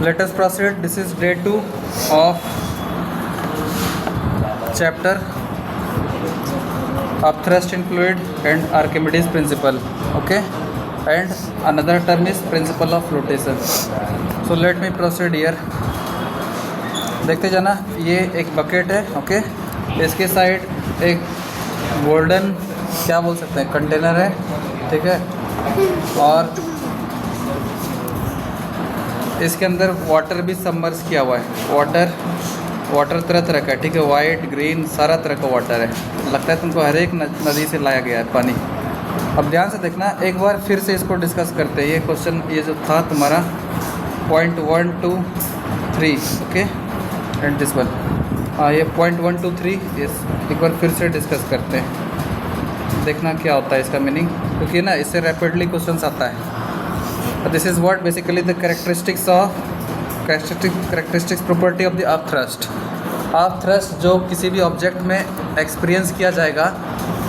Let us proceed. This is day 2 of chapter upthrust in fluid and Archimedes principle. Okay, and another term is principle of flotation. So let me proceed here. देखते जाना, ये एक bucket है. Okay, इसके side एक golden क्या बोल सकते हैं कंटेनर है. ठीक है, और इसके अंदर वाटर भी सबमर्ज किया हुआ है. वाटर तरह तरह का है. ठीक है, वाइट ग्रीन सारा तरह का वाटर है. लगता है तुमको हर एक नदी से लाया गया है पानी. अब ध्यान से देखना, एक बार फिर से इसको डिस्कस करते हैं. ये क्वेश्चन ये जो था तुम्हारा point 1 2 3. Okay, and this one ये पॉइंट 1 2 3. एक बार फिर से डिस्कस करते हैं, देखना क्या होता है इसका मीनिंग, क्योंकि ना इससे रैपिडली क्वेश्चन आता है. This is what basically the characteristics property of the upthrust. Upthrust जो किसी भी ऑब्जेक्ट में एक्सपीरियंस किया जाएगा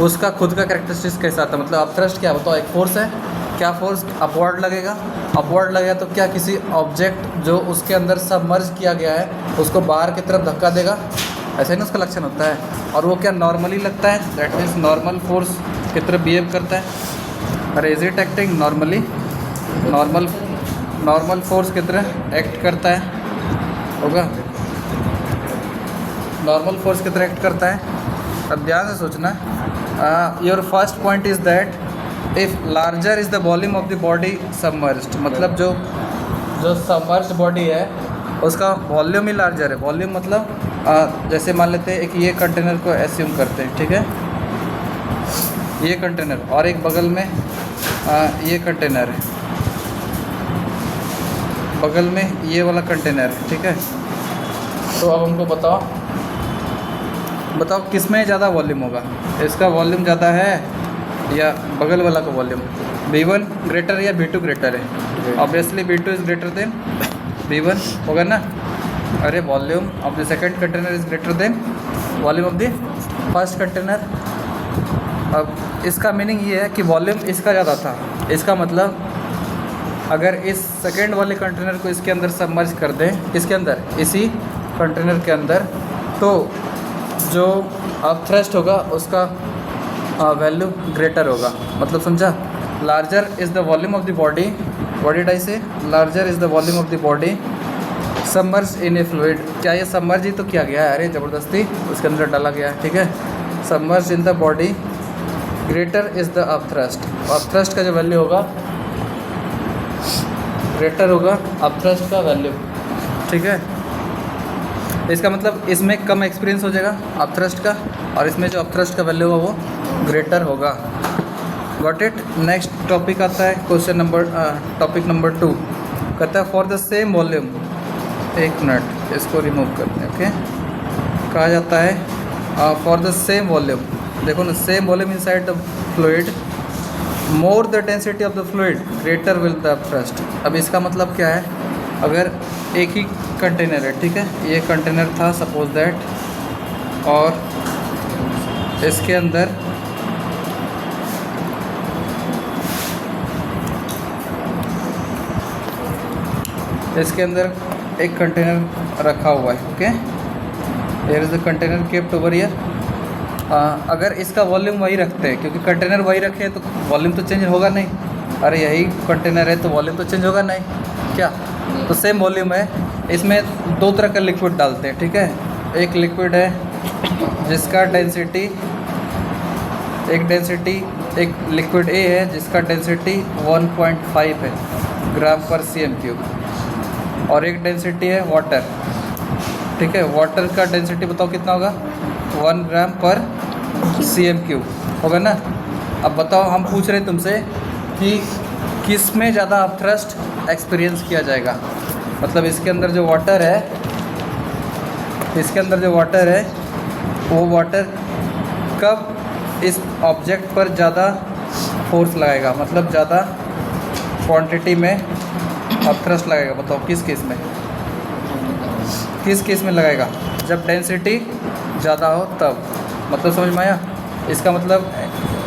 उसका खुद का कैरेक्टरिस्टिक्स कैसा आता है. मतलब अपथ्रस्ट क्या बताओ, एक फोर्स है. क्या फोर्स अपवर्ड लगेगा. अपवर्ड लगेगा तो क्या किसी ऑब्जेक्ट जो उसके अंदर सबमर्ज किया गया है उसको बाहर की तरफ धक्का देगा. ऐसा ही ना उसका लक्षण होता है. और वो क्या नॉर्मली लगता है, दैट मीन्स नॉर्मल फोर्स की तरफ बिहेव करता है. अरे is it acting normally, normal force की तरह एक्ट करता है. होगा, नॉर्मल फोर्स की तरह एक्ट करता है. अब ध्यान से सोचना, your first point is that if larger is the volume of the body submerged. मतलब जो सबमर्ज्ड बॉडी है उसका वॉल्यूम ही लार्जर है. वॉल्यूम मतलब जैसे मान लेते हैं एक ये कंटेनर को एस्यूम करते हैं. ठीक है, ये कंटेनर और एक बगल में ये कंटेनर है, बगल में ये वाला कंटेनर है. ठीक है, तो अब हमको बताओ किस में ज़्यादा वॉल्यूम होगा. इसका वॉल्यूम ज़्यादा है या बगल वाला का वॉल्यूम. V1 ग्रेटर या V2 ग्रेटर है. Obviously V2 is greater than V1 होगा ना. अरे volume of the second container is greater than volume of the first container. अब इसका मीनिंग ये है कि वॉल्यूम इसका ज़्यादा था. इसका मतलब अगर इस सेकेंड वाले कंटेनर को इसके अंदर सबमर्ज कर दें, इसके अंदर इसी कंटेनर के अंदर, तो जो अपथ्रस्ट होगा उसका वैल्यू ग्रेटर होगा. मतलब समझा, larger is the volume of the body. What did I say, larger is the volume of the body submerge in a fluid. क्या ये सबमर्ज ही तो किया गया है, अरे ज़बरदस्ती उसके अंदर डाला गया है. ठीक है, submerge in the body greater is the upthrust. Upthrust का जो वैल्यू होगा ग्रेटर होगा अपथ्रस्ट का वैल्यू. ठीक है, इसका मतलब इसमें कम एक्सपीरियंस हो जाएगा अपथ्रस्ट का, और इसमें जो अपथ्रस्ट का वैल्यू होगा वो ग्रेटर होगा. Got it. नेक्स्ट टॉपिक आता है टॉपिक नंबर 2. कहता है फॉर द सेम वॉल्यूम. एक मिनट, इसको रिमूव करते हैं. ओके, कहा जाता है फॉर द सेम वॉल्यूम. देखो ना, same volume inside the fluid, more the density of the fluid greater will the upthrust. अब इसका मतलब क्या है, अगर एक ही कंटेनर है. ठीक है, ये कंटेनर था सपोज दैट, और इसके अंदर एक कंटेनर रखा हुआ है. Okay, here is the container kept over here. अगर इसका वॉल्यूम वही रखते हैं, क्योंकि कंटेनर वही रखे तो वॉल्यूम तो चेंज होगा नहीं. अरे यही कंटेनर है तो वॉल्यूम तो चेंज होगा नहीं क्या. तो सेम वॉल्यूम है, इसमें दो तरह का लिक्विड डालते हैं. ठीक है, एक लिक्विड है जिसका डेंसिटी एक लिक्विड A है जिसका डेंसिटी 1.5 है ग्राम पर cm3, और एक डेंसिटी है वाटर. ठीक है, वाटर का डेंसिटी बताओ कितना होगा, 1 ग्राम पर cm3 होगा ना. अब बताओ, हम पूछ रहे हैं तुमसे कि किस में ज़्यादा अपथ्रस्ट एक्सपीरियंस किया जाएगा. मतलब इसके अंदर जो वाटर है वो वाटर कब इस ऑब्जेक्ट पर ज़्यादा फोर्स लगाएगा, मतलब ज़्यादा क्वांटिटी में अपथ्रस्ट लगेगा. बताओ किस केस में लगेगा, जब डेंसिटी ज़्यादा हो तब. मतलब समझ में आया. इसका मतलब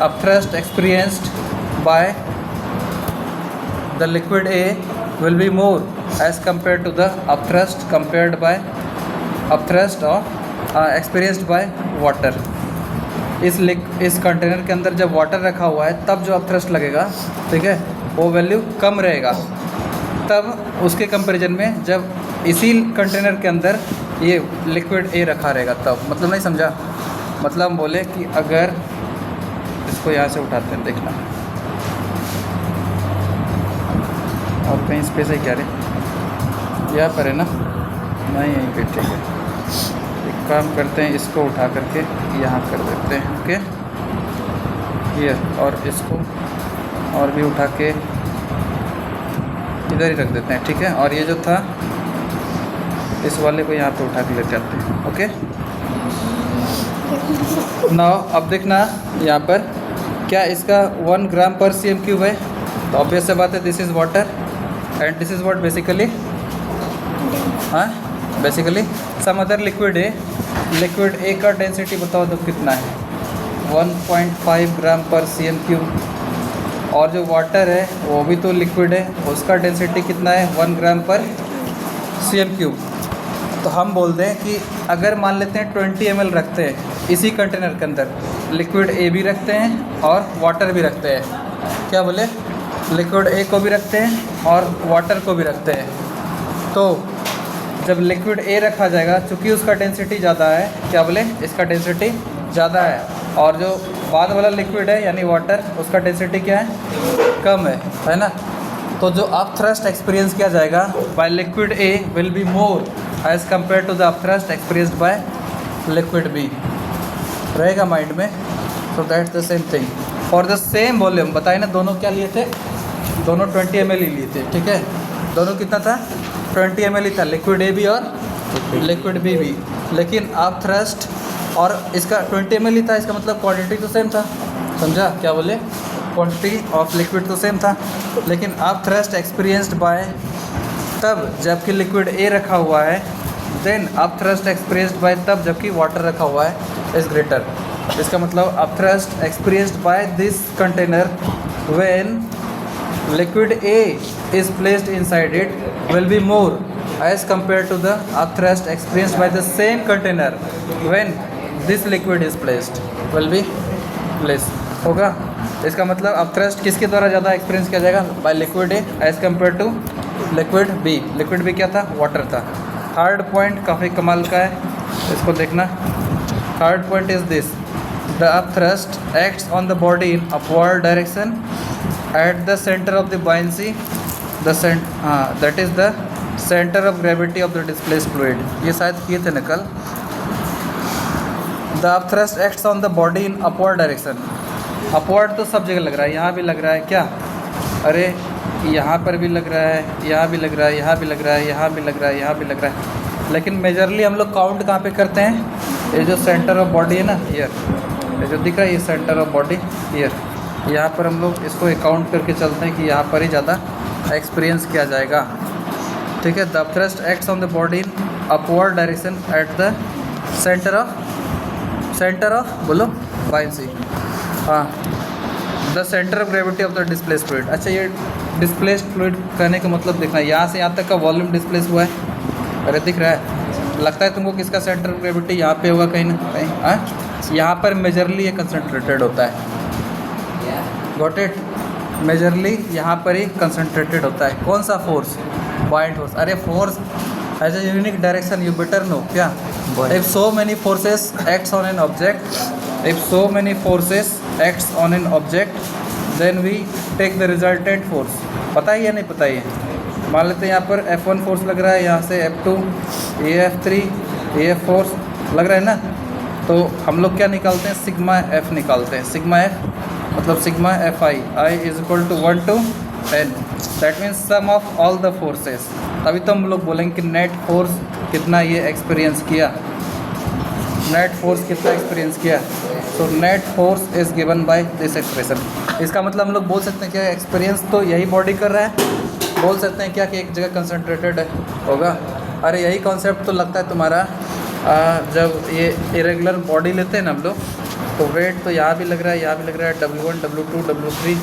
upthrust experienced by the liquid A will be more as compare to the upthrust compared by upthrust और एक्सपीरियंस्ड बाय वाटर। इस कंटेनर के अंदर जब वाटर रखा हुआ है तब जो अपथ्रस्ट लगेगा, ठीक है, वो वैल्यू कम रहेगा। तब उसके कंपैरिजन में जब इसी कंटेनर के अंदर ये लिक्विड ए रखा रहेगा तब, मतलब नहीं समझा? मतलब हम बोले कि अगर इसको यहाँ से उठाते हैं, देखना, और कहीं स्पेस है क्या रे? यहाँ पर है ना? नहीं, यहीं पे, ठीक है। एक काम करते हैं, इसको उठा करके यहाँ कर देते हैं, ओके, ये, और इसको और भी उठा के इधर ही रख देते हैं, ठीक है। और ये जो था इस वाले को यहाँ पे उठा के ले जाते हैं, ओके। नाउ अब देखना यहाँ पर, क्या इसका 1 ग्राम पर cm³ है? तो ऑब्वियस से बात है, this is water and this is what basically, हाँ, बेसिकली सम अदर लिक्विड है। लिक्विड ए का डेंसिटी बताओ तो कितना है? 1.5 ग्राम पर cm³। और जो वाटर है वो भी तो लिक्विड है, उसका डेंसिटी कितना है? 1 ग्राम पर cm³। तो हम बोल दें कि अगर मान लेते हैं 20 ml रखते हैं इसी कंटेनर के अंदर, लिक्विड ए भी रखते हैं और वाटर भी रखते हैं, क्या बोले? लिक्विड ए को भी रखते हैं और वाटर को भी रखते हैं। तो जब लिक्विड ए रखा जाएगा, चूँकि उसका डेंसिटी ज़्यादा है, क्या बोले? इसका डेंसिटी ज़्यादा है, और जो बाद वाला लिक्विड है यानी वाटर, उसका डेंसिटी क्या है? कम है ना? तो जो अपथ्रस्ट एक्सपीरियंस किया जाएगा by liquid A will be more as compare to the upthrust experienced by liquid B, रहेगा माइंड में। So that's the same thing for the same volume. बताइए ना, दोनों क्या लिए थे? दोनों 20 ml ही लिए थे, ठीक है। दोनों कितना था? 20 ml ही था, लिक्विड ए भी और लिक्विड बी भी। लेकिन अपथ्रस्ट और इसका 20 ml ही था, इसका मतलब क्वांटिटी तो सेम था, समझा? क्या बोले? क्वांटिटी ऑफ लिक्विड तो सेम था, लेकिन अपथ्रस्ट एक्सपीरियंस्ड बाय, तब जबकि लिक्विड ए रखा हुआ है, देन अपथ्रस्ट एक्सपीरियंस्ड बाय तब जबकि वाटर रखा हुआ है इज ग्रेटर। इसका मतलब upthrust experienced by this container when liquid A is placed inside it will be more as compared to the upthrust experienced by the same container when this liquid is placed will be less होगा। इसका मतलब upthrust किसके द्वारा ज़्यादा experience किया जाएगा? By liquid A as compare to liquid B. Liquid B क्या था? वाटर था। थर्ड पॉइंट काफ़ी कमाल का है, इसको देखना। Third point is this, the upthrust acts on the body in upward direction at the center of the buoyancy, that is the center of gravity of the displaced fluid। ये शायद किए थे नकल। The upthrust acts on the body in upward direction। Upward तो सब जगह लग रहा है, यहाँ भी लग रहा है क्या? अरे यहाँ पर भी लग रहा है, यहाँ भी लग रहा है, यहाँ भी लग रहा है, यहाँ भी लग रहा है, यहाँ भी लग रहा है। लेकिन मेजरली हम लोग काउंट कहाँ पे करते हैं? ये जो सेंटर ऑफ बॉडी है ना, ईयर, ये जो दिख रहा है, ये सेंटर ऑफ बॉडी ईयर, यहाँ पर हम लोग इसको अकाउंट करके चलते हैं कि यहाँ पर ही ज़्यादा एक्सपीरियंस किया जाएगा, ठीक है। The upthrust acts on the body in upward direction at the centre of बोलो बायंसी, हाँ, the centre of gravity of the displaced fluid. अच्छा, ये डिस्प्लेस्ड फ्लूइड कहने का मतलब देखना, यहाँ से यहाँ तक का वॉल्यूम डिस्प्लेस हुआ है। अरे दिख रहा है? लगता है तुमको किसका सेंटर ऑफ ग्रेविटी यहाँ पे होगा कहीं ना कहीं, हाँ। यहाँ पर मेजरली ये कंसनट्रेटेड होता है, गॉट इट? मेजरली यहाँ पर ही कंसंट्रेटेड होता है। कौन सा फोर्स? Buoyant force. अरे force has a unique direction, you better know क्या? If so many forces acts on an object, if so many forces acts on an object, then we take the resultant force. पता है या नहीं पता? है मान लेते हैं यहाँ पर F1 फोर्स लग रहा है, यहाँ से F2, ये F3, ये F4 लग रहा है ना, तो हम लोग क्या निकालते हैं? सिग्मा F निकालते हैं। सिग्मा F मतलब sigma Fi, I is equal to 1 to n, that means sum of all the forces. तभी तो हम लोग बोलेंगे कि नेट फोर्स कितना ये एक्सपीरियंस किया, नेट फोर्स कितना एक्सपीरियंस किया। So net force is given by this expression. इसका मतलब हम लोग बोल सकते हैं क्या एक्सपीरियंस तो यही बॉडी कर रहा है? बोल सकते हैं क्या कि एक जगह कंसंट्रेटेड होगा? अरे यही कॉन्सेप्ट तो लगता है तुम्हारा जब ये इरेगुलर बॉडी लेते हैं ना हम लोग, तो वेट तो यहाँ भी लग रहा है, यहाँ भी लग रहा है, W1, W2, W3,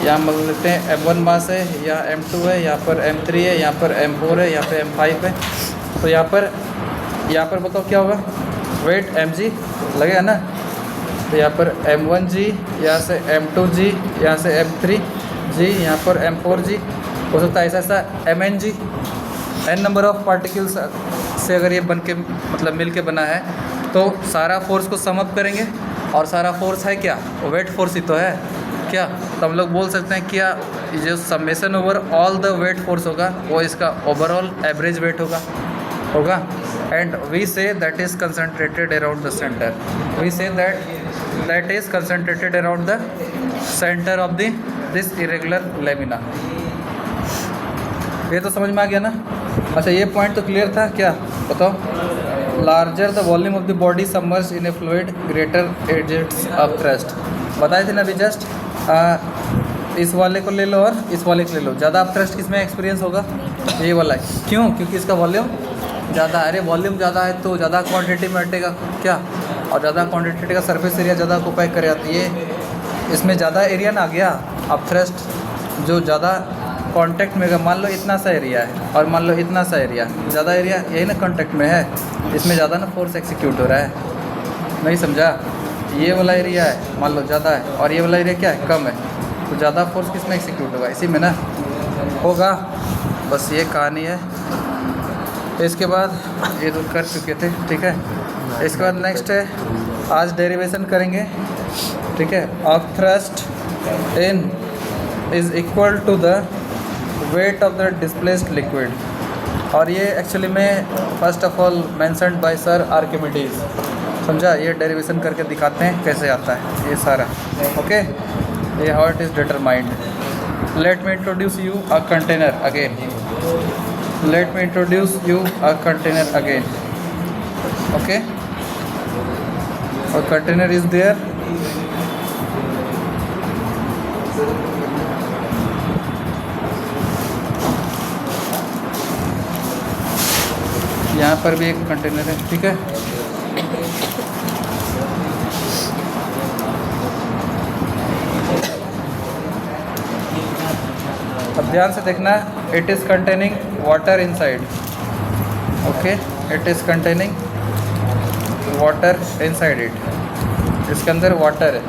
यहाँ मान लेते हैं M1 मास है, यहाँ M2 है, यहाँ पर M3 है, यहाँ पर M4 है, यहाँ पे M5 है। तो यहाँ पर बताओ क्या होगा, वेट mg लगेगा ना। तो यहाँ पर M1g, यहाँ से M2g, यहाँ से M3g, यहाँ पर M4g, हो सकता है ऐसा ऐसा mng, n number of particles से अगर ये बन के मतलब मिल के बना है तो सारा फोर्स को सम अप करेंगे। और सारा फोर्स है क्या, वेट फोर्स ही तो है क्या। तो हम लोग बोल सकते हैं क्या, जो summation over all the weight force होगा वो इसका ओवरऑल एवरेज वेट होगा। And we say that is concentrated around the centre, we say that is concentrated around the centre of this irregular lamina. ये तो समझ में आ गया ना। अच्छा, ये पॉइंट तो क्लियर था क्या, बताओ। Larger the volume of the body submerge in a fluid greater एजेट्स ऑफ थ्रस्ट, बताए थे ना अभी जस्ट। इस वाले को ले लो और इस वाले को ले लो, ज़्यादा आप थ्रस्ट किसमें एक्सपीरियंस होगा, ये वाला है। क्यों, क्योंकि इसका वॉल्यूम ज़्यादा। अरे वॉल्यूम ज़्यादा है तो ज़्यादा क्वांटिटी में हटेगा क्या, और ज़्यादा क्वांटिटी का सरफेस एरिया ज़्यादा ऑक्यूपाई कर जाती है, इसमें ज़्यादा एरिया ना आ गया। अब थ्रस्ट जो ज़्यादा कांटेक्ट में, मान लो इतना सा एरिया है और मान लो इतना सा एरिया, ज़्यादा एरिया यही ना कांटेक्ट में है, इसमें ज़्यादा ना फोर्स एक्सिक्यूट हो रहा है। नहीं समझा, ये वाला एरिया है मान लो ज़्यादा है और ये वाला एरिया क्या है, कम है, तो ज़्यादा फोर्स किस में एक्सिक्यूट होगा, इसी में ना होगा। बस ये कहानी है। इसके बाद ये तो कर चुके थे, ठीक है। इसके बाद नेक्स्ट है, आज डेरिवेशन करेंगे, ठीक है। Of thrust in is equal to the weight of the displaced liquid. और ये एक्चुअली में first of all mentioned by sir Archimedes, समझा। ये डेरिवेशन करके दिखाते हैं कैसे आता है ये सारा, ओके। ये how it is determined. Let me introduce you a container again, let me introduce you a container again, okay. और कंटेनर इज़ देयर, यहाँ पर भी एक कंटेनर है, ठीक है। अब ध्यान से देखना, it is containing water inside, okay. It is containing water inside it, इसके अंदर वाटर है,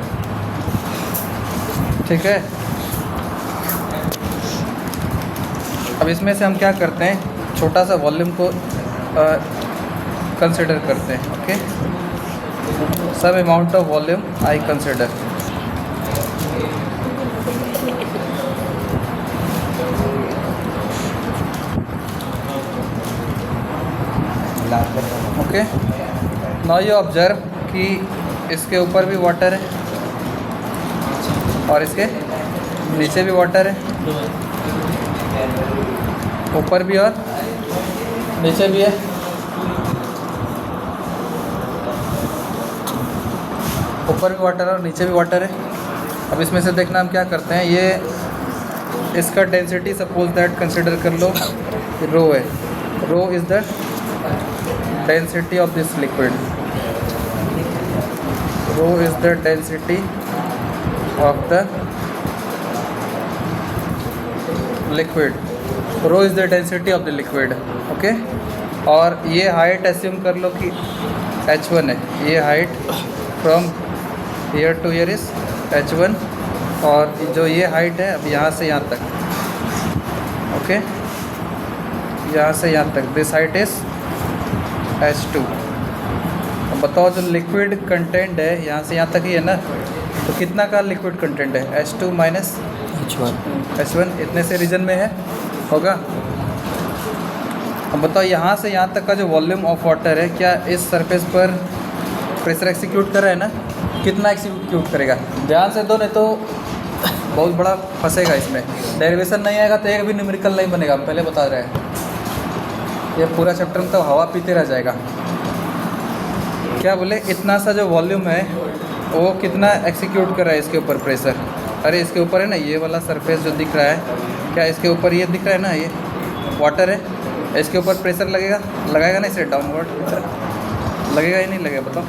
ठीक है। अब इसमें से हम क्या करते हैं, छोटा सा वॉल्यूम को कंसिडर करते हैं, ओके। सब amount of volume I consider, okay. Now you observe कि इसके ऊपर भी वाटर है और इसके नीचे भी वाटर है, ऊपर भी और नीचे भी है। ऊपर भी वाटर है और नीचे भी वाटर है। अब इसमें से देखना हम क्या करते हैं, ये इसका डेंसिटी सपोज दैट कंसिडर कर लो रो है, rho is the density of this liquid, rho is the density of the liquid, rho is the density of the liquid, okay. और ये हाइट एज्यूम कर लो कि h1 है, ये height from year two year is h1, और जो ये height है अब यहाँ से यहाँ तक, ओके, यहाँ से यहाँ तक, दिस हाइट इज़ h2। अब बताओ जो लिक्विड कंटेंट है यहाँ से यहाँ तक ही है ना, तो कितना का लिक्विड कंटेंट है, h2 माइनस h1, इतने से रीजन में है होगा। अब बताओ यहाँ से यहाँ तक का जो वॉल्यूम ऑफ वाटर है, क्या इस सरफेस पर प्रेशर एक्सिक्यूट कर रहा है ना, कितना एक्सिक्यूट करेगा, ध्यान से दो, नहीं तो बहुत बड़ा फंसेगा इसमें। डेरिवेशन नहीं आएगा तो एक भी न्यूमेरिकल नहीं बनेगा, हम पहले बता रहे हैं। ये पूरा चैप्टर में तो हवा पीते रह जाएगा। क्या बोले, इतना सा जो वॉल्यूम है वो कितना एक्सिक्यूट कर रहा है इसके ऊपर प्रेशर। अरे इसके ऊपर है ना ये वाला सरफेस जो दिख रहा है, क्या इसके ऊपर ये दिख रहा है ना, ये वाटर है, इसके ऊपर प्रेशर लगेगा, लगाएगा ना इसे डाउनवर्ड लगेगा ही नहीं लगेगा, बताओ।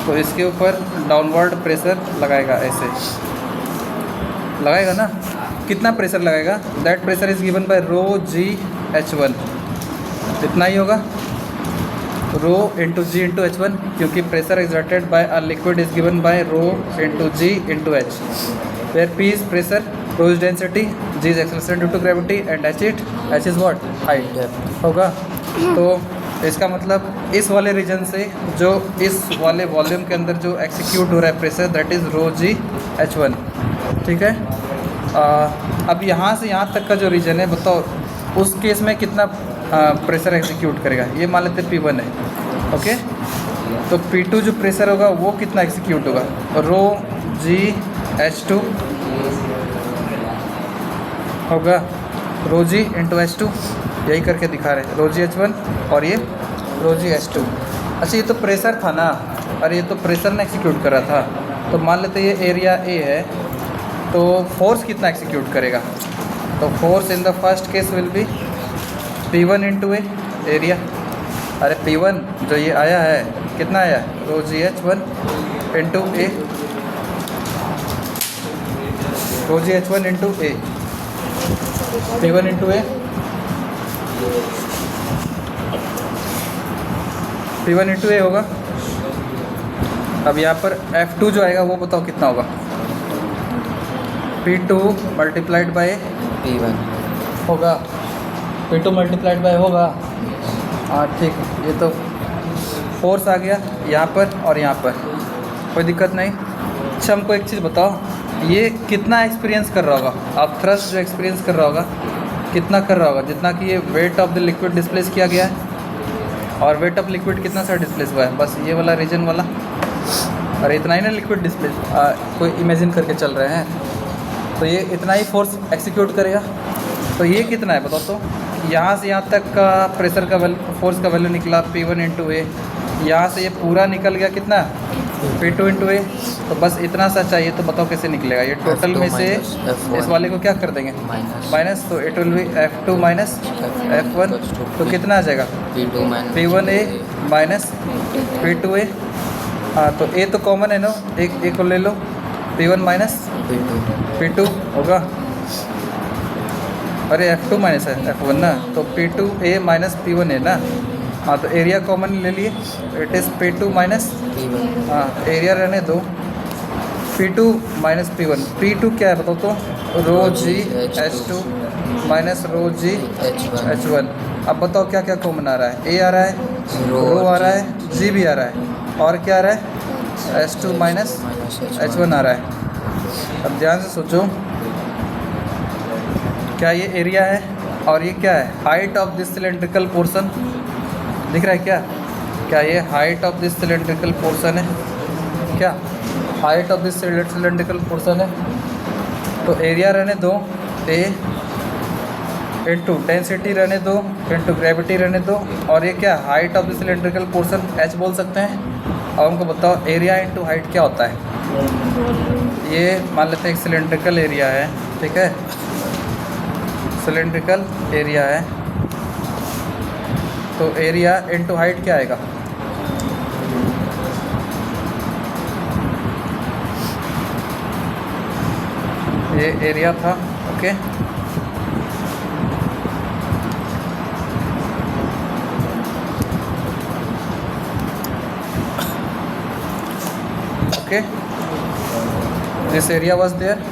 तो इसके ऊपर डाउनवर्ड प्रेशर लगाएगा, ऐसे लगाएगा ना। कितना प्रेशर लगाएगा? That pressure is given by rho g h one, इतना ही होगा, rho into g into h one, क्योंकि pressure exerted by a liquid is given by rho into g into h, where p is pressure, rho is density, g is acceleration due to gravity and h is what, height होगा। तो इसका मतलब इस वाले reason से जो इस वाले वॉल्यूम के अंदर जो एक्सिक्यूट हो रहा है pressure, that is rho g h one, ठीक है। अब यहाँ से यहाँ तक का जो रीजन है, बताओ उस केस में कितना प्रेशर एग्जीक्यूट करेगा। ये मान लेते P1 है, ओके। तो P2 जो प्रेशर होगा वो कितना एग्जीक्यूट होगा, रो जी एच टू होगा, रो जी इंटू एच टू, यही करके दिखा रहे हैं, रो जी एच वन और ये रो जी एच टू। अच्छा ये तो प्रेशर था ना, और ये तो प्रेशर ने एग्जीक्यूट करा था। तो मान लेते ये एरिया ए है, तो फोर्स कितना एग्जीक्यूट करेगा, तो force in the first case will be P1 into A area. अरे P1 जो ये आया है कितना आया, रो जी एच वन इंटू ए, रो जी एच वन इंटू ए, P1 इंटू ए, P1 इंटू ए होगा। अब यहाँ पर F2 जो आएगा वो बताओ कितना होगा, P2 मल्टीप्लाइड बाय P1 होगा, P2 मल्टीप्लाइड बाय होगा, हाँ ठीक। ये तो फोर्स आ गया यहाँ पर और यहाँ पर, कोई दिक्कत नहीं। अच्छा हमको एक चीज़ बताओ, ये कितना एक्सपीरियंस कर रहा होगा, आप थ्रस्ट जो एक्सपीरियंस कर रहा होगा कितना कर रहा होगा, जितना कि ये wait of the liquid displace किया गया है, और वेट ऑफ लिक्विड कितना सा डिस्प्लेस हुआ है, बस ये वाला रीजन वाला, और इतना ही ना लिक्विड डिस्प्लेस, कोई इमेजिन करके चल रहे हैं, तो ये इतना ही फोर्स एक्सिक्यूट करेगा। तो ये कितना है बताओ, तो यहाँ से यहाँ तक का प्रेशर का फोर्स का वैल्यू निकला P1 इंटू ए, यहाँ से ये पूरा निकल गया कितना, P2 इंटू ए, तो बस इतना सा चाहिए। तो बताओ कैसे निकलेगा ये, टोटल में से इस वाले को क्या कर देंगे माइनस, तो it will be F2 minus F1, तो कितना आ जाएगा P1 ए माइनस P2 ए, हाँ तो ए तो कॉमन है ना, एक को ले लो, P1 माइनस P2 होगा, अरे F2 माइनस है F1 ना, तो P2 ए माइनस P1 है ना, हाँ तो एरिया कॉमन ले लिए, it is P2 minus P1, हाँ एरिया रहने दो, P2 माइनस P1, P2 क्या है बताओ तो, rho g h two minus rho g h one. अब बताओ क्या क्या कॉमन आ रहा है, ए आ रहा है, रो आ रहा है, जी भी आ रहा है, और क्या आ रहा है, H2 माइनस H1 आ रहा है। अब ध्यान से सोचो, क्या ये एरिया है और ये क्या है, height of this cylindrical portion दिख रहा है क्या, क्या ये height of this cylindrical portion है, क्या height of this cylindrical portion है। तो एरिया रहने दो ए इंटू डेंसिटी रहने दो इंटू ग्रेविटी रहने दो, और ये क्या height of the cylindrical portion H बोल सकते हैं। अब हमको बताओ एरिया इंटू हाइट क्या होता है। ये मान लेते हैं एक सिलेंड्रिकल एरिया है, ठीक है, सिलेंड्रिकल एरिया है, तो एरिया इंटू हाइट क्या आएगा, ये एरिया था, okay. Okay, this area was there,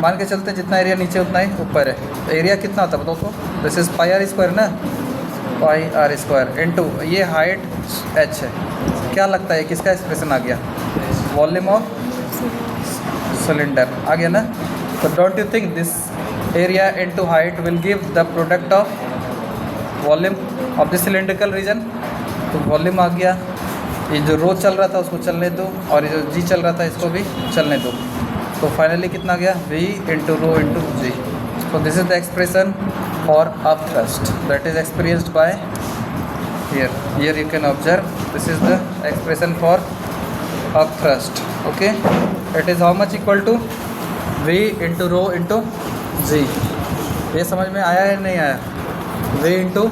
मान के चलते हैं जितना एरिया नीचे उतना ही ऊपर है। तो एरिया कितना होता है बताओ तो, this is pi r square ना, पाई आर स्क्वायर इंटू ये हाइट h है। क्या लगता है किसका एक्सप्रेशन आ गया, वॉल्यूम ऑफ सिलेंडर आ गया ना। तो don't you think this area into height will give the product of volume of the cylindrical region. तो वॉल्यूम आ गया, ये जो रो चल रहा था उसको चलने दो, और ये जो जी चल रहा था इसको भी चलने दो। तो फाइनली कितना गया, V into rho into g. So this is the expression for upthrust that is experienced by here. Here you can observe this is the expression for upthrust. Okay, it is how much equal to V into rho into G. ये समझ में आया या नहीं आया, V into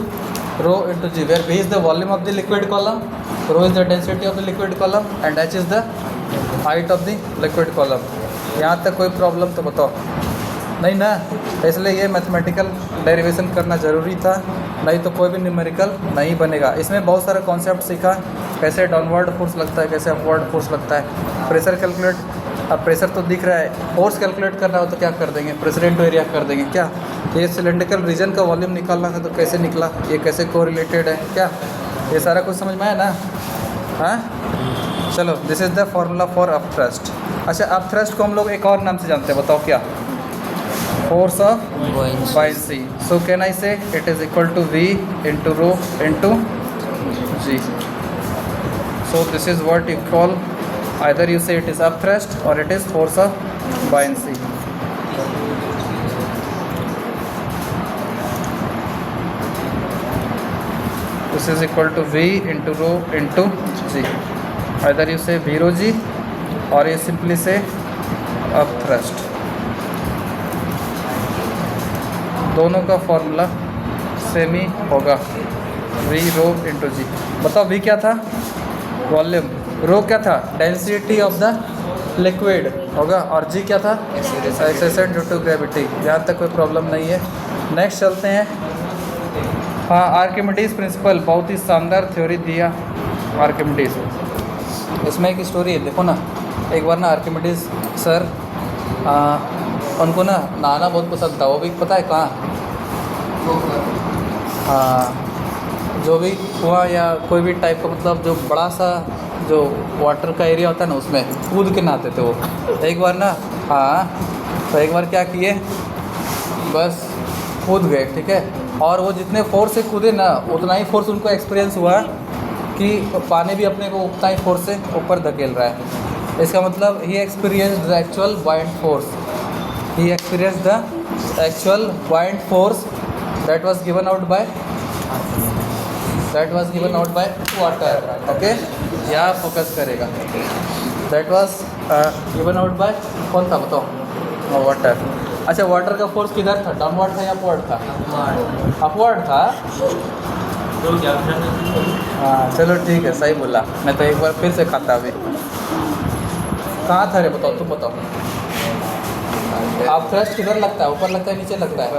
rho into G, where V is the volume of the liquid column rho is the density of the liquid column and h is the height of the liquid column. यहाँ तक कोई problem तो बताओ? नहीं ना, इसलिए ये mathematical derivation करना ज़रूरी था, नहीं तो कोई भी न्यूमेरिकल नहीं बनेगा। इसमें बहुत सारा कॉन्सेप्ट सीखा, कैसे डाउनवर्ड फोर्स लगता है, कैसे अपवर्ड फोर्स लगता है, प्रेशर कैलकुलेट। अब प्रेशर तो दिख रहा है, फोर्स कैलकुलेट करना हो तो क्या कर देंगे, प्रेशर इनटू एरिया कर देंगे। क्या ये सिलेंड्रिकल रीजन का वॉल्यूम निकालना है तो कैसे निकला, ये कैसे कोरिलेटेड है, क्या ये सारा कुछ समझ में आया ना? हाँ चलो, this is the formula for up thrust. अच्छा, अप थ्रस्ट को हम लोग एक और नाम से जानते हैं, बताओ क्या? Force of buoyancy. So can I say it is equal to V into rho into G. So this is what you call, either you say it is up thrust or it is force of buoyancy. This is equal to V into rho into G. Either you say V rho G or you simply say up thrust. दोनों का formula same ही होगा, we row into जी। बताओ we क्या था? Volume. रो क्या था? Density of the liquid होगा। और जी क्या था? Acceleration due to gravity. यहाँ तक कोई प्रॉब्लम नहीं है। नेक्स्ट चलते हैं। हाँ, आर्किमिडीज प्रिंसिपल, बहुत ही शानदार थ्योरी दिया आर्किमिडीज। इसमें एक स्टोरी है, देखो ना। एक बार ना आर्किमिडीज सर, उनको ना नहाना बहुत पसंद था। वो भी पता है कहाँ? हाँ, जो भी कुआं या कोई भी टाइप का, मतलब जो बड़ा सा जो वाटर का एरिया होता है ना, उसमें कूद के नहाते थे वो। एक बार ना, हाँ, तो एक बार क्या किए, बस कूद गए, ठीक है। और वो जितने फोर्स से कूदे ना, उतना ही फोर्स उनको एक्सपीरियंस हुआ कि पानी भी अपने को उतना ही फोर्स से ऊपर धकेल रहा है। इसका मतलब he experienced the actual buoyant force. He experienced the actual buoyant force that was given out by water. Okay, यहाँ फोकस करेगा। That was given out by, कौन था बताओ? वाटर। अच्छा, वाटर का फोर्स किधर था? डाउनवर्ड था या अपवर्ड था? अपवर्ड था। हाँ चलो ठीक है, सही बोला। मैं तो एक बार फिर से खाता अभी। कहाँ था रे, बताओ, तुम बताओ। आप थ्रस्ट किधर लगता है? ऊपर लगता है, नीचे लगता है?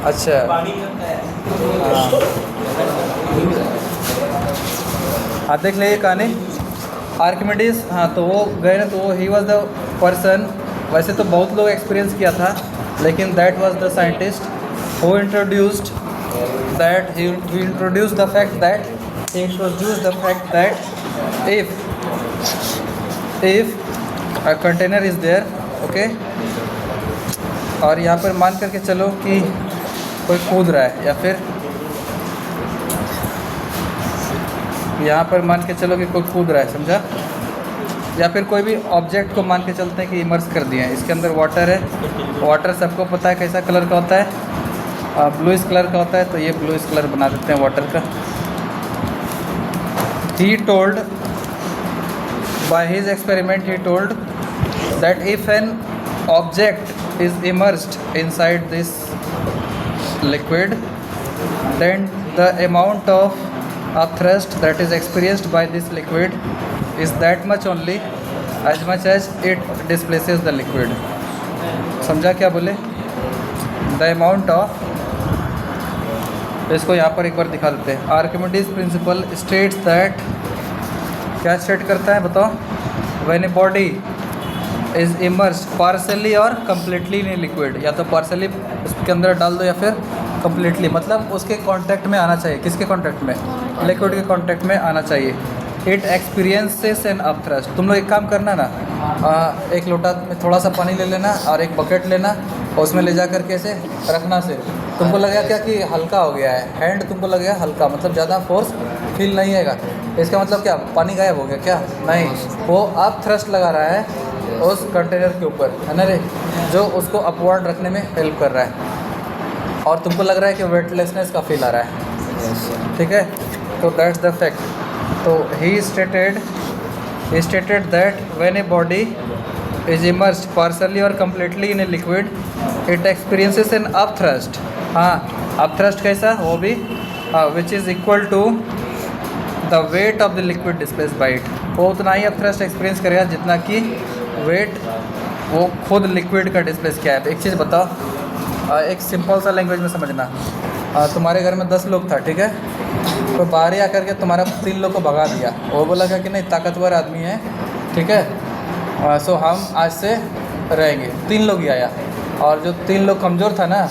अच्छा, पानी लगता है। हाँ देख ले ये कहानी आर्किमिडीज। हाँ, तो वो गए ना, तो वो ही वॉज द पर्सन। वैसे तो बहुत लोग एक्सपीरियंस किया था, लेकिन that was the scientist who introduced that, he introduced the fact that if a container is there, okay, और यहाँ पर मान करके चलो कि कोई कूद रहा है, या फिर यहाँ पर मान के चलो कि कोई कूद रहा है, समझा? या फिर कोई भी ऑब्जेक्ट को मान के चलते हैं कि इमर्स कर दिए हैं। इसके अंदर वाटर है। वाटर सबको पता है कैसा कलर का होता है, ब्लूइश कलर का होता है। तो ये ब्लूइश कलर बना देते हैं वाटर का। He told, by his experiment he told that if an object is immersed inside this liquid, then the amount of upthrust that is experienced by this liquid is that much only, as much as it displaces the liquid. समझा क्या बोले? The amount of, इसको यहाँ पर एक बार दिखा देते हैं। आर्किमिडीज प्रिंसिपल स्टेट्स दैट, क्या स्टेट करता है बताओ? When a body is immersed partially और कम्प्लीटली इन लिक्विड, या तो पार्सली उसके अंदर डाल दो या फिर कम्प्लीटली, मतलब उसके कांटेक्ट में आना चाहिए। किसके कांटेक्ट में? लिक्विड के कांटेक्ट में आना चाहिए। It experiences an up thrust. तुम लोग एक काम करना ना, एक लोटा में थोड़ा सा पानी ले लेना और एक बकेट लेना और उसमें ले जा करके ऐसे रखना से, तुमको लगेगा क्या कि हल्का हो गया है, हैंड तुमको लगेगा हल्का, मतलब ज़्यादा फोर्स फील नहीं आएगा। इसका मतलब क्या, पानी गायब हो गया क्या? नहीं, वो अप थ्रस्ट लगा रहा है उस कंटेनर के ऊपर, है ना रे, जो उसको अपवर्ड रखने में हेल्प कर रहा है। और तुमको लग रहा है कि वेटलेसनेस का फील आ रहा है, ठीक है? तो दैट्स द फैक्ट। तो he stated that when a body is immersed partially और completely in a liquid, it experiences an up thrust. हाँ, अप थ्रस्ट कैसा? वो भी which is equal to the weight of the liquid displace by it, वो उतना ही अब thrust experience करेगा जितना कि वेट वो खुद लिक्विड का डिस्प्लेस किया है। एक चीज़ बताओ, एक सिंपल सा लैंग्वेज में समझना। तुम्हारे घर में 10 लोग था, ठीक है, तो बाहर ही आकर के तुम्हारा 3 लोग को भगा दिया। वो बोला क्या कि नहीं ताकतवर आदमी है, ठीक है, सो हम आज से रहेंगे। 3 लोग ही आया, और जो 3 लोग कमज़ोर था ना,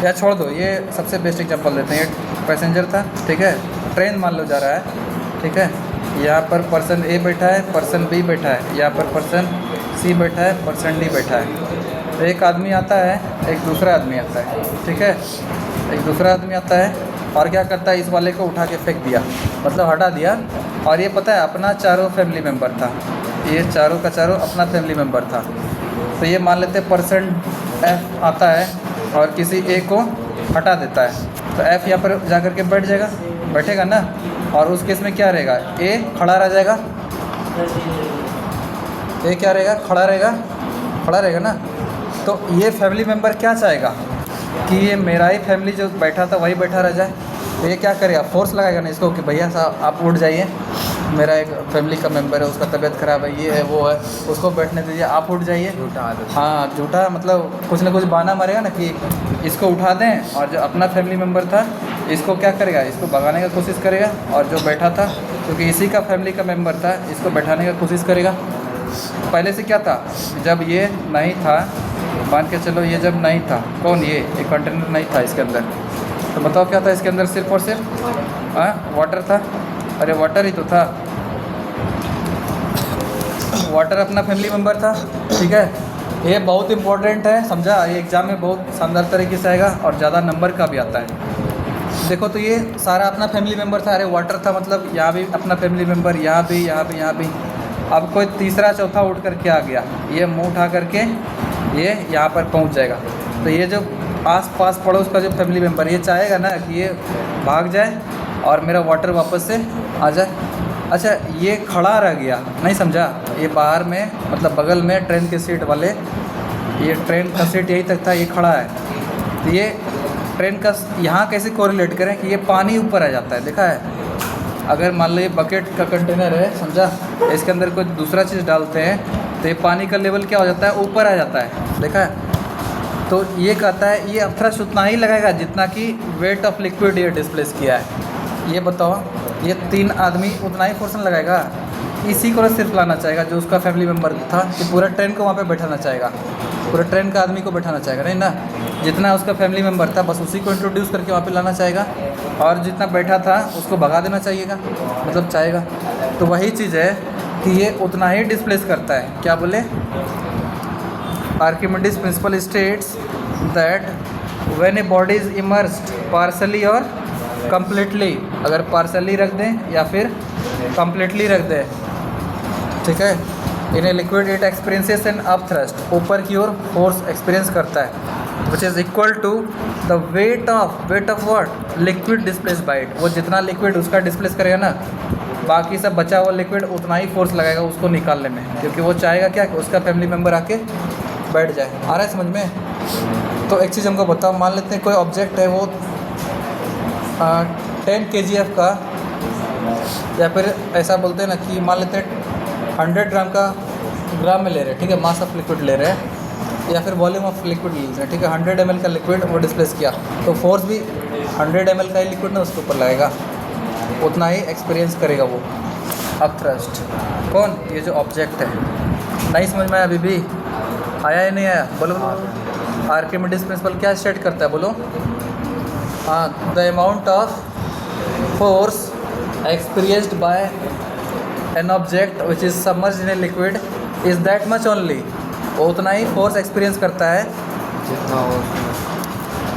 या छोड़ दो, ये सबसे बेस्ट एग्जांपल देते हैं। ये पैसेंजर था, ठीक है, ट्रेन मान लो जा रहा है, ठीक है, यहाँ पर पर्सन ए बैठा है, पर्सन बी बैठा है, यहाँ पर पर्सन सी बैठा है, पर्सन डी बैठा है। एक आदमी आता है, एक दूसरा आदमी आता है, ठीक है, एक दूसरा आदमी आता है और क्या करता है, इस वाले को उठा के फेंक दिया, मतलब हटा दिया। और ये पता है अपना चारों फैमिली मेम्बर था, ये चारों का चारों अपना फैमिली मेम्बर था। तो ये मान लेते पर्सन एफ आता है और किसी ए को हटा देता है, तो एफ यहाँ पर जा कर के बैठेगा ना, और उस केस में क्या रहेगा, ए खड़ा रह जाएगा, ए क्या रहेगा, खड़ा रहेगा ना। तो ये फैमिली मेम्बर क्या चाहेगा कि ये मेरा ही फैमिली जो बैठा था वही बैठा रह जाए। तो ये क्या करेगा, फोर्स लगाएगा ना इसको कि भैया साहब आप उठ जाइए, मेरा एक फैमिली का मेंबर है, उसका तबीयत ख़राब है, ये है वो है, उसको बैठने दीजिए, आप उठ जाइए। हाँ, झूठा मतलब कुछ ना कुछ बहाना मारेगा ना कि इसको उठा दें, और जो अपना फैमिली मेम्बर था इसको क्या करेगा, इसको भगाने का कोशिश करेगा, और जो बैठा था क्योंकि इसी का फैमिली का मेम्बर था, इसको बैठाने का कोशिश करेगा। पहले से क्या था, जब ये नहीं था, मान के चलो ये जब नहीं था, कौन, ये कंटेनर नहीं था इसके अंदर, तो बताओ क्या था इसके अंदर, सिर्फ और सिर्फ वाटर था। अरे वाटर ही तो था, वाटर अपना फैमिली मेम्बर था, ठीक है। ये बहुत इंपॉर्टेंट है, समझा, ये एग्ज़ाम में बहुत शानदार तरीके से आएगा और ज़्यादा नंबर का भी आता है। देखो तो ये सारा अपना फैमिली मेम्बर था, अरे वाटर था मतलब यहाँ भी अपना फैमिली मेम्बर, यहाँ भी। अब कोई तीसरा चौथा उठ करके आ गया, ये मुँह उठा करके ये यहाँ पर पहुँच जाएगा। तो ये जो आस पास पड़ोस का जो फैमिली मेम्बर, ये चाहेगा ना कि ये भाग जाए और मेरा वाटर वापस से आ जाए। अच्छा, ये खड़ा रह गया, नहीं समझा, ये बाहर में मतलब बगल में ट्रेन के सीट वाले, ये ट्रेन का सीट यहीं तक था, ये खड़ा है। तो ये ट्रेन का यहाँ कैसे कोरिलेट करें कि ये पानी ऊपर आ जाता है, देखा है। अगर मान लो ये बकेट का कंटेनर है, समझा, इसके अंदर कोई दूसरा चीज़ डालते हैं तो ये पानी का लेवल क्या हो जाता है, ऊपर आ जाता है, देखा है। तो ये कहता है ये थ्रस्ट उतना ही लगाएगा जितना कि वेट ऑफ लिक्विड ये डिस्प्लेस किया है। ये बताओ, ये 3 आदमी उतना ही फोर्स लगाएगा, इसी को सिर्फ लाना चाहेगा जो उसका फैमिली मेम्बर था, कि पूरा ट्रेन को वहाँ पे बैठाना चाहेगा, पूरे ट्रेन का आदमी को बैठाना चाहेगा, नहीं ना। जितना उसका फैमिली मेम्बर था बस उसी को इंट्रोड्यूस करके वहाँ पे लाना चाहेगा, और जितना बैठा था उसको भगा देना चाहिएगा, मतलब चाहेगा। तो वही चीज़ है कि ये उतना ही डिस्प्लेस करता है। क्या बोले, Archimedes principle states that when a body is immersed partially और कंप्लीटली, अगर पार्शली रख दें या फिर कंप्लीटली रख दें, ठीक है, in a liquid it experiences an up thrust, ऊपर की ओर फोर्स एक्सपीरियंस करता है, which is equal to the weight of what, liquid displace by it. वो जितना लिक्विड उसका डिस्प्लेस करेगा ना, बाकी सब बचा हुआ लिक्विड उतना ही फोर्स लगाएगा उसको निकालने में, क्योंकि वो चाहेगा क्या कि उसका फैमिली मेम्बर आके बैठ जाए। आ रहा है समझ में। तो एक चीज़ हमको बताओ, मान लेते हैं कोई ऑब्जेक्ट है वो 10 kgf का, या फिर ऐसा बोलते हैं ना कि मान लेते हैं 100 ग्राम में ले रहे हैं, ठीक है, मास ऑफ लिक्विड ले रहे हैं, या फिर वॉल्यूम ऑफ लिक्विड ले रहे हैं, ठीक है, 100 ml का लिक्विड वो डिस्प्लेस किया, तो फोर्स भी 100 ml का ही लिक्विड ना उसके ऊपर लगेगा, उतना ही एक्सपीरियंस करेगा वो अप थ्रस्ट। कौन, ये जो ऑब्जेक्ट है। नहीं समझ में आया अभी भी, आया या नहीं आया, बोलो। आर्किमिडीज प्रिंसिपल क्या स्टेट करता है, बोलो। हाँ, the amount of force experienced bye an object which is submerged in a liquid is that much only, उतना ही फोर्स एक्सपीरियंस करता है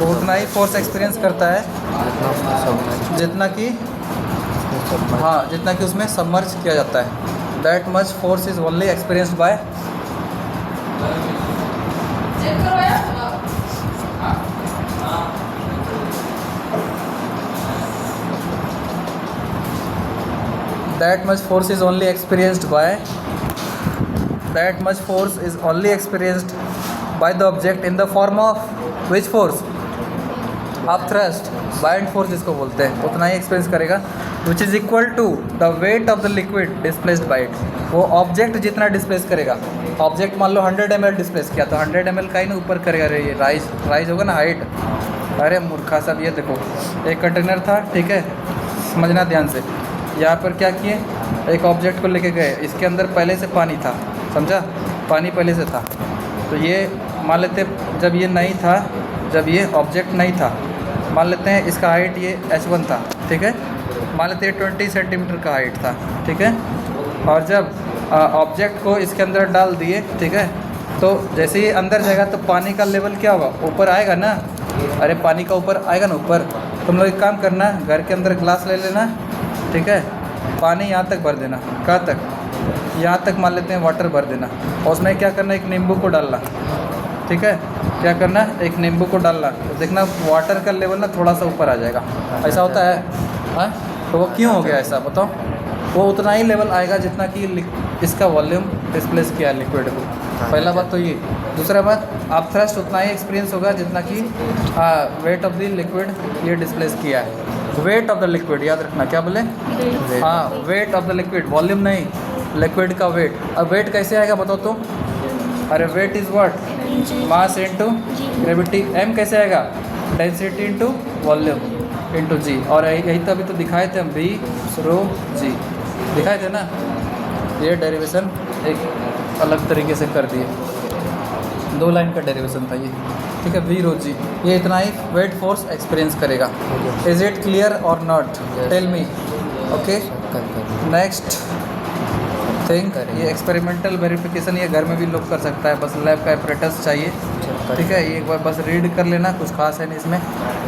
उतना ही फोर्स एक्सपीरियंस करता है जितना कि, हाँ, जितना कि उसमें सबमर्ज किया जाता है। That much force is only experienced bye, that much force is only experienced by the object in the form of which force, आप थ्रस्ट बाइंड फोर्स जिसको बोलते हैं उतना ही एक्सपीरियंस करेगा, which is equal to the weight of the liquid displaced by it. वो object जितना displace करेगा, ऑब्जेक्ट मान लो 100 ml डिस्प्लेस किया तो 100 ml का ही ना ऊपर करेगा, ये राइज होगा ना हाइट। अरे मूर्खा सब, ये देखो एक कंटेनर था, ठीक है, समझना ध्यान से। यहाँ पर क्या किए, एक ऑब्जेक्ट को लेके गए, इसके अंदर पहले से पानी था, समझा, पानी पहले से था। तो ये मान लेते जब ये नहीं था, जब ये ऑब्जेक्ट नहीं था, मान लेते हैं इसका हाइट ये h1 था, ठीक है, मान लेते हैं 20 सेंटीमीटर का हाइट था, ठीक है। और जब ऑब्जेक्ट को इसके अंदर डाल दिए, ठीक है, तो जैसे ही अंदर जाएगा तो पानी का लेवल क्या होगा, ऊपर आएगा ना। अरे पानी का ऊपर आएगा ना ऊपर। तुम लोग एक काम करना, घर के अंदर ग्लास ले लेना, ठीक है, पानी यहाँ तक भर देना, कहाँ तक, यहाँ तक मान लेते हैं वाटर भर देना, और उसमें क्या करना, एक नींबू को डालना, ठीक है, क्या करना, एक नींबू को डालना, तो देखना वाटर का लेवल ना थोड़ा सा ऊपर आ जाएगा। ऐसा होता है, हाँ, तो वो क्यों हो गया ऐसा बताओ। वो उतना ही लेवल आएगा जितना कि इसका वॉल्यूम डिस्प्लेस किया लिक्विड को। पहला बात तो ये। दूसरा बात, आप थ्रस्ट उतना ही एक्सपीरियंस होगा जितना कि वेट ऑफ द लिक्विड ये डिस्प्लेस किया है। वेट ऑफ द लिक्विड याद रखना, क्या बोले, हाँ, weight of the liquid, volume नहीं, लिक्विड का वेट। अब वेट कैसे आएगा बताओ तो। अरे weight is what, mass into gravity. M कैसे आएगा, density into volume into g. और यही तो अभी तो दिखाए थे हम, वी रो जी दिखाए थे ना। ये डेरिवेशन एक अलग तरीके से कर दिए, 2 लाइन का डेरिवेशन था ये, ठीक है, वी रो जी। ये इतना ही वेट फोर्स एक्सपीरियंस करेगा। इज इट क्लियर और not, tell me. Okay, next thing, ये एक्सपेरिमेंटल वेरिफिकेशन ये घर में भी लोग कर सकता है, बस लैब का एपरेटस चाहिए, ठीक है। ये एक बार बस रीड कर लेना, कुछ खास है नहीं इसमें,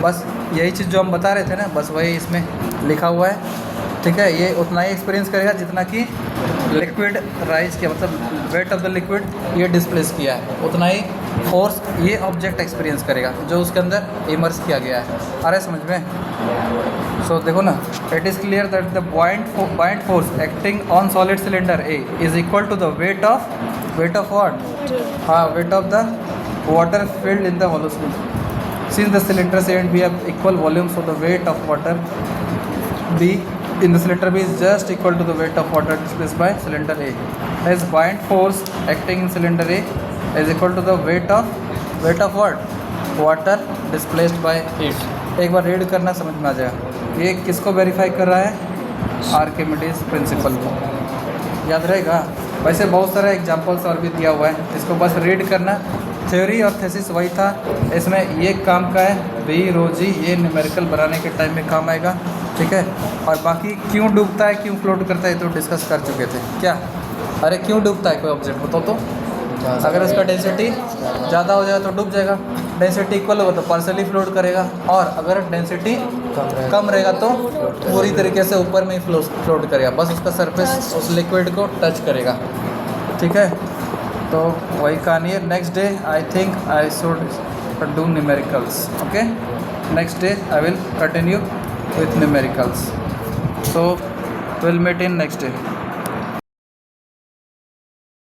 बस यही चीज़ जो हम बता रहे थे ना, बस वही इसमें लिखा हुआ है, ठीक है। ये उतना ही एक्सपीरियंस करेगा जितना कि लिक्विड राइज किया, मतलब वेट ऑफ द लिक्विड ये डिस्प्लेस किया है, उतना ही फोर्स ये ऑब्जेक्ट एक्सपीरियंस करेगा जो उसके अंदर इमर्स किया गया है। आ रहा है समझ में। सो देखो ना, it is clear that the buoyant force acting on solid cylinder A is equal to the weight of what, हाँ, weight of the water filled in the hollow cylinder. Since the cylinders A and B have equal volume, so the weight of water B in the cylinder B is just equal to the weight of water displaced by cylinder A. As bind force acting in cylinder A is equal to the weight of what? Water displaced by it. एक बार read करना, समझ में आ जाएगा। ये किसको verify कर रहा है, आर्किमिडीज प्रिंसिपल को, याद रहेगा। वैसे बहुत सारे एग्जांपल्स और भी दिया हुआ है, इसको बस रीड करना। थ्योरी और थेसिस वही था, इसमें ये काम का है, वी रो जी, ये न्यूमेरिकल बनाने के टाइम में काम आएगा, ठीक है। और बाकी क्यों डूबता है, क्यों फ्लोट करता है, तो डिस्कस कर चुके थे क्या। अरे क्यों डूबता है कोई ऑब्जेक्ट बताओ तो। अगर उसका डेंसिटी ज़्यादा हो जाए तो डूब जाएगा, डेंसिटी इक्वल होगा तो पार्सली फ्लोट करेगा, और अगर डेंसिटी कम रहेगा तो पूरी तरीके से ऊपर में ही फ्लोट करेगा, बस उसका सरफेस उस लिक्विड को टच करेगा, ठीक है। तो वही कहानी है। Next day I think I should do numericals, okay. Next day I will continue with numericals. So we'll meet in next day.